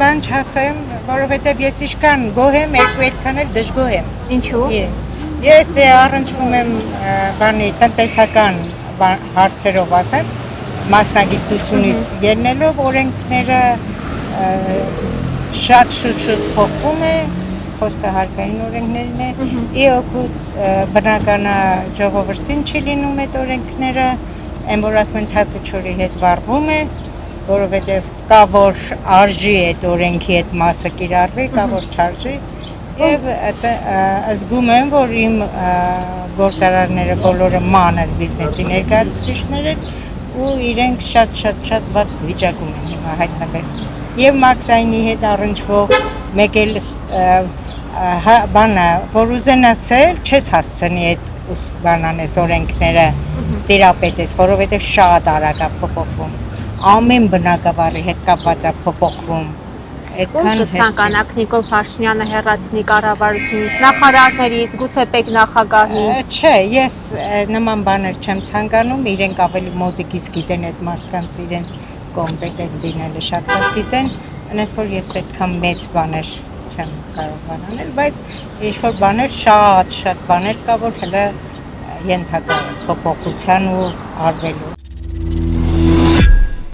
բան չասեմ, որովհետև ես իշքան գոհ եմ, երկու այդքան էլ դժգոհ եմ։ Ինչու։ Ես դե առնչվում եմ բանի տնտեսական հարցերով ասեմ, մասնագիտությունից ելնելով օրենքները շատ շուտ փոխվում է, խոսքը հարկային օրենքներն է, ի օգուտ բնականա ժողովրդին չի լինում այդ օրենքները, այն որ ասում են թացը չորի հետ վառվում է, որովհետև կա որ արժի այդ օրենքի այդ մասը կիրառվի, կա որ չարժի, եւ զգում եմ, որ իմ գործարարները բոլորը մանր բիզնեսի ներկայացուցիչներ են ու իրենք շատ վատ վիճակում են հիմա հայտնվել։ Եվ Մաքսայինի հետ առնչվող մեկ էլ բանը, որ ուզենասել, չես հասցնի այդ բանանես օրենքները տիրապետես, որովհետև շատ արագ է փոփոխվում։ Ամեն բնակավարի հետ կապված է փոփոխվում։ Ում կցանկանաք Նիկոլ Փաշինյանը հեռացնի կառավարությունից, նախարարներից, գուցե պետնախագահի։ Չէ, ես նման բաներ չեմ ցանկանում, իրենք ավելի մոտիկից գիտեն այդ մարդկանց իրենց կոմպետենտ լինելը շատ լավ գիտեն, այնպես որ ես այդքան մեծ բաներ չեմ կարող անել, բայց ինչ-որ բաներ շատ բաներ կա, որ հələ ենթակա փոփոխության ու արվելու։